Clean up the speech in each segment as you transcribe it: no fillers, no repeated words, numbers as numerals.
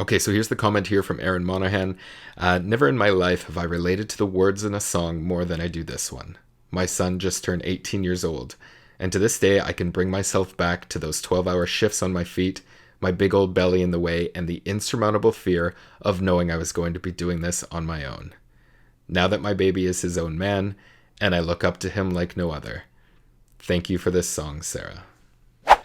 Okay, so here's the comment here from Aaron Monahan. Never in my life have I related to the words in a song more than I do this one. My son just turned 18 years old, and to this day I can bring myself back to those 12-hour shifts on my feet, my big old belly in the way, and the insurmountable fear of knowing I was going to be doing this on my own. Now that my baby is his own man, and I look up to him like no other. Thank you for this song, Sara.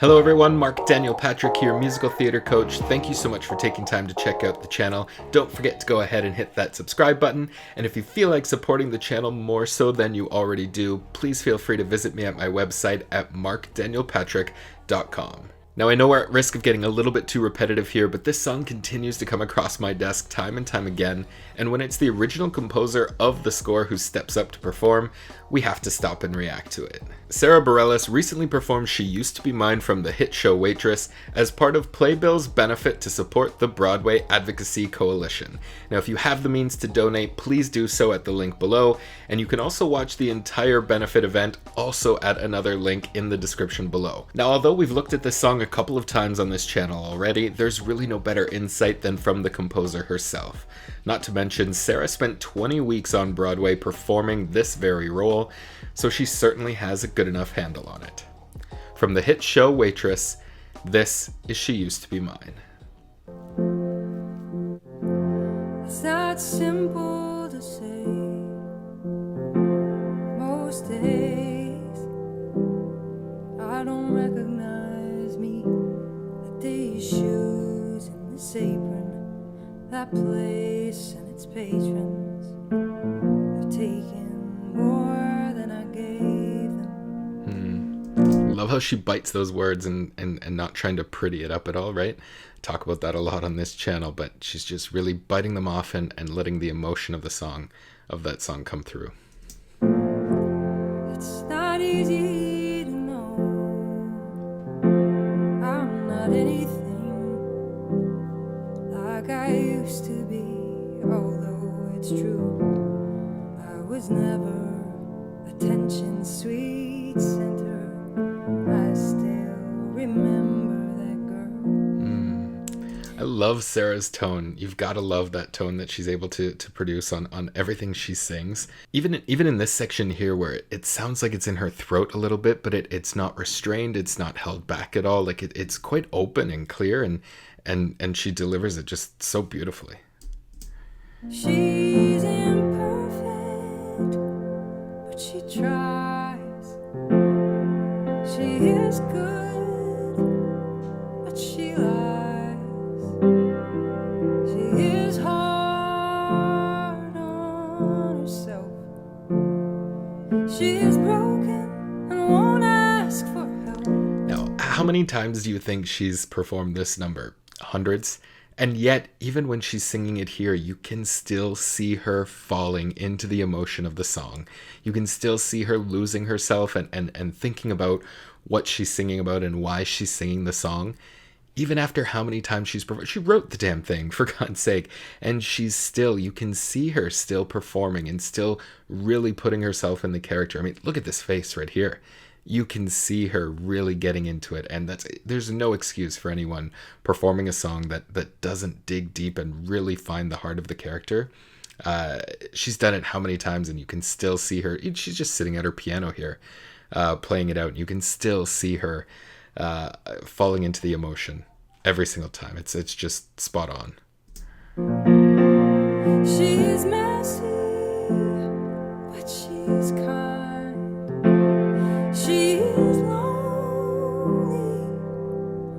Hello everyone, Marc Daniel Patrick here, musical theater coach. Thank you so much for taking time to check out the channel. Don't forget to go ahead and hit that subscribe button. And if you feel like supporting the channel more so than you already do, please feel free to visit me at my website at marcdanielpatrick.com. Now I know we're at risk of getting a little bit too repetitive here, but this song continues to come across my desk time and time again, and when it's the original composer of the score who steps up to perform, we have to stop and react to it. Sara Bareilles recently performed She Used to Be Mine from the hit show Waitress as part of Playbill's benefit to support the Broadway Advocacy Coalition. Now if you have the means to donate, please do so at the link below, and you can also watch the entire benefit event also at another link in the description below. Now although we've looked at this song a couple of times on this channel already, there's really no better insight than from the composer herself. Not to mention, Sara spent 20 weeks on Broadway performing this very role, so she certainly has a good enough handle on it. From the hit show Waitress, this is She Used to Be Mine. It's not simple to say. Most days I don't recognize me, like these shoes and this apron, that place and its patrons have taken more than I gave them. Love how she bites those words and not trying to pretty it up at all, right? Talk about that a lot on this channel, but she's just really biting them off and letting the emotion of that song come through. It's not easy to know I'm not anything like I used to be, although it's true I was never attention sweet center. I still remember that girl. I love Sara's tone. You've got to love that tone that she's able to produce on everything she sings. Even in this section here where it sounds like it's in her throat a little bit, but it's not restrained, it's not held back at all. Like it's quite open and clear, and she delivers it just so beautifully. She's imperfect, but she tries. She is good, but she lies. She is hard on herself. She is broken and won't ask for help. Now, how many times do you think she's performed this number? Hundreds? And yet, even when she's singing it here, you can still see her falling into the emotion of the song. You can still see her losing herself and thinking about what she's singing about and why she's singing the song. Even after how many times she's performed, she wrote the damn thing, for God's sake, and you can see her still performing and still really putting herself in the character. I mean, look at this face right here. You can see her really getting into it, and there's no excuse for anyone performing a song that doesn't dig deep and really find the heart of the character. She's done it how many times, and you can still see her. She's just sitting at her piano here, playing it out. You can still see her falling into the emotion every single time. It's just spot on. She's messy, but she's kind. She is lonely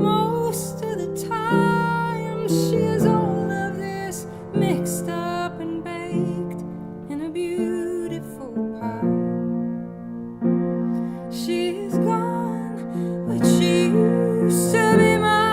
most of the time. She is all of this mixed up and baked in a beautiful pie. She is gone, but she used to be mine.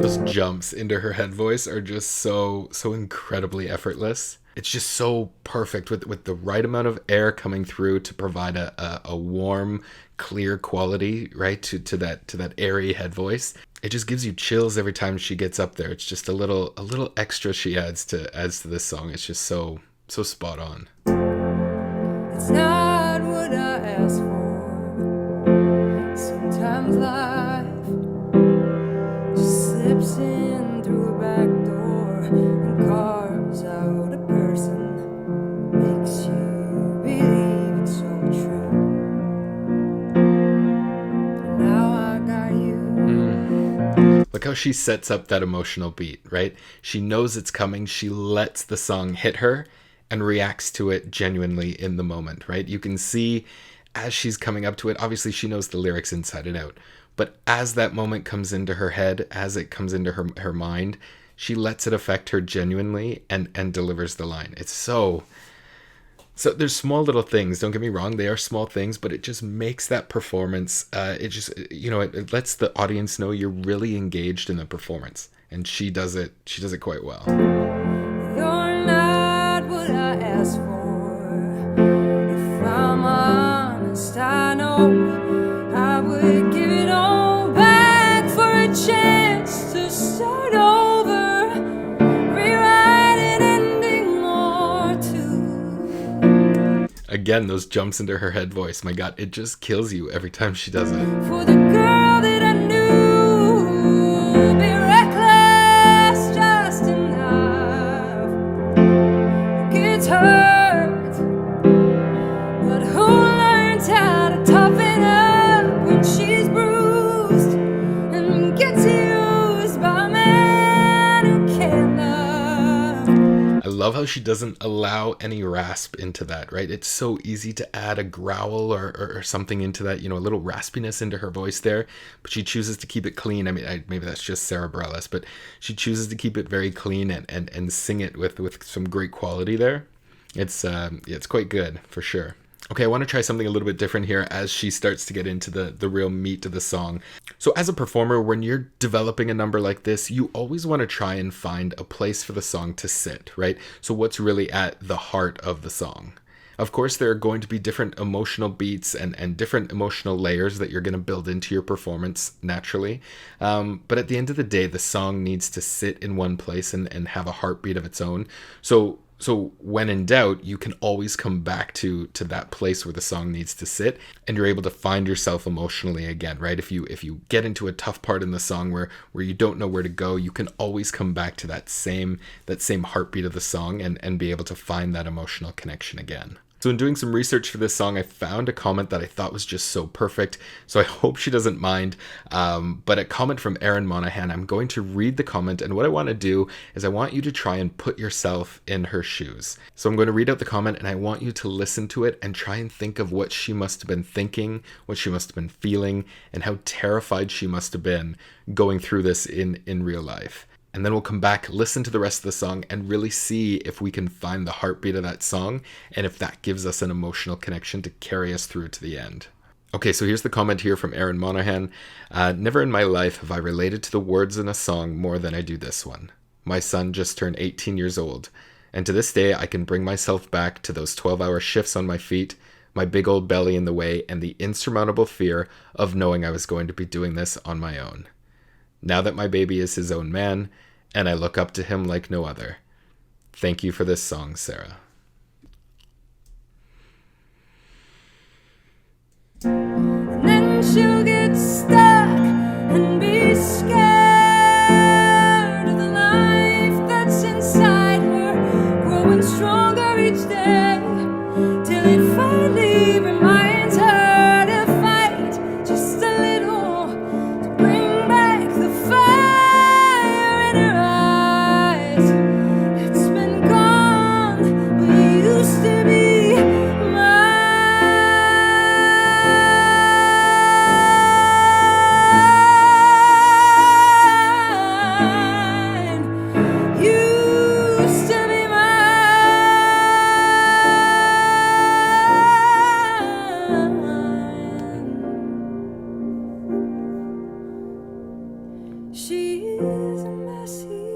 Those jumps into her head voice are just so incredibly effortless. It's just so perfect with the right amount of air coming through to provide a warm, clear quality, right, to that airy head voice. It just gives you chills every time she gets up there. It's just a little extra she adds to this song. It's just so spot on. It's not what I asked for. Sometimes life slips in through a back door and carves out a person. Makes you believe it's so true. And now I got you. Look how she sets up that emotional beat, right? She knows it's coming. She lets the song hit her and reacts to it genuinely in the moment, right? You can see as she's coming up to it, obviously she knows the lyrics inside and out. But as that moment comes into her head, as it comes into her mind, she lets it affect her genuinely and delivers the line. It's so there's small little things, don't get me wrong, they are small things, but it just makes that performance, it just, it lets the audience know you're really engaged in the performance. And she does it quite well. You're not what I asked for. If I'm honest, I know I would give it all back for a chance to start over, rewrite an ending or two. Again, those jumps into her head voice, my God, it just kills you every time she does it. For the girl that I knew, be reckless just enough. Gets hurt, but who learns how to toughen up when she's bruised and gets used by a man who can't love? I love how she doesn't allow any rasp into that, right? It's so easy to add a growl or something into that, a little raspiness into her voice there, but she chooses to keep it clean. I mean, maybe that's just Sara Bareilles, but she chooses to keep it very clean and sing it with some great quality there. It's quite good for sure. Okay, I want to try something a little bit different here as she starts to get into the real meat of the song. So as a performer, when you're developing a number like this, you always want to try and find a place for the song to sit, right? So what's really at the heart of the song? Of course, there are going to be different emotional beats and different emotional layers that you're going to build into your performance naturally. But at the end of the day, the song needs to sit in one place and have a heartbeat of its own. So when in doubt, you can always come back to that place where the song needs to sit, and you're able to find yourself emotionally again, right? If you get into a tough part in the song where you don't know where to go, you can always come back to that same heartbeat of the song and be able to find that emotional connection again. So in doing some research for this song, I found a comment that I thought was just so perfect. So I hope she doesn't mind. But a comment from Erin Monahan. I'm going to read the comment, and what I want to do is I want you to try and put yourself in her shoes. So I'm going to read out the comment, and I want you to listen to it and try and think of what she must have been thinking, what she must have been feeling, and how terrified she must have been going through this in real life. And then we'll come back, listen to the rest of the song, and really see if we can find the heartbeat of that song and if that gives us an emotional connection to carry us through to the end. Okay, so here's the comment here from Erin Monahan. Never in my life have I related to the words in a song more than I do this one. My son just turned 18 years old, and to this day I can bring myself back to those 12-hour shifts on my feet, my big old belly in the way, and the insurmountable fear of knowing I was going to be doing this on my own. Now that my baby is his own man, and I look up to him like no other. Thank you for this song, Sara. And then she'll get stuck and be scared of the life that's inside her, growing stronger each day, till it finally reminds her to fight just a little, to bring back the fire in her eyes. It's been gone, but it used to be mine. Used to be mine. She's messy,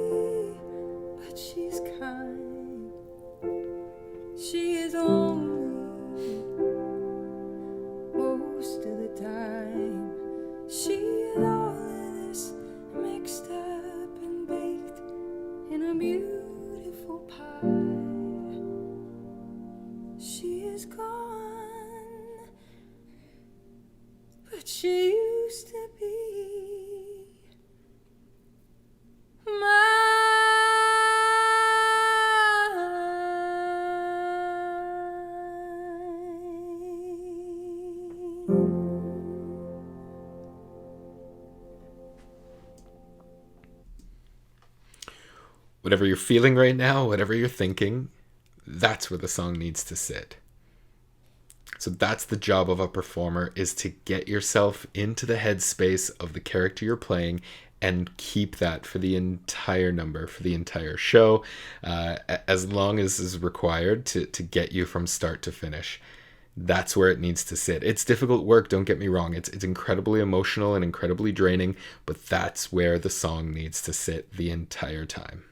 but she's kind. She is only most of the time. She is all of this mixed up and baked in a beautiful pie. She is gone, but she used to be Whatever you're feeling right now, whatever you're thinking, that's where the song needs to sit. So that's the job of a performer, is to get yourself into the headspace of the character you're playing and keep that for the entire number, for the entire show, as long as is required to get you from start to finish. That's where it needs to sit. It's difficult work, don't get me wrong. It's incredibly emotional and incredibly draining, but that's where the song needs to sit the entire time.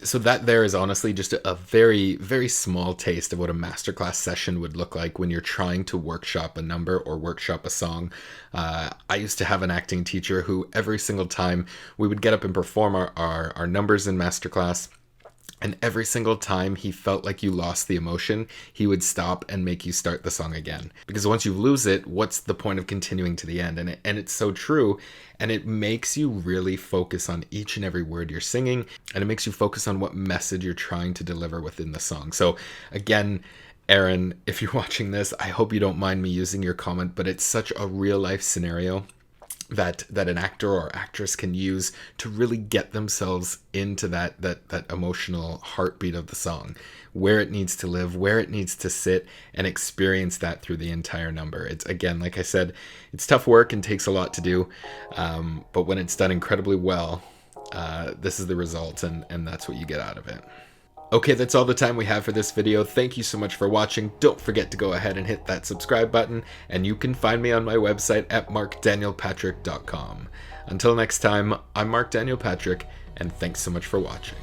So that there is honestly just a very, very small taste of what a masterclass session would look like when you're trying to workshop a number or workshop a song. I used to have an acting teacher who every single time we would get up and perform our numbers in masterclass, and every single time he felt like you lost the emotion, he would stop and make you start the song again. Because once you lose it, what's the point of continuing to the end? And it's so true. And it makes you really focus on each and every word you're singing. And it makes you focus on what message you're trying to deliver within the song. So again, Aaron, if you're watching this, I hope you don't mind me using your comment, but it's such a real life scenario that an actor or actress can use to really get themselves into that emotional heartbeat of the song, where it needs to live, where it needs to sit, and experience that through the entire number. It's, again, like I said, it's tough work and takes a lot to do, but when it's done incredibly well, this is the result, and that's what you get out of it. Okay, that's all the time we have for this video. Thank you so much for watching. Don't forget to go ahead and hit that subscribe button, and you can find me on my website at marcdanielpatrick.com. Until next time, I'm Marc Daniel Patrick, and thanks so much for watching.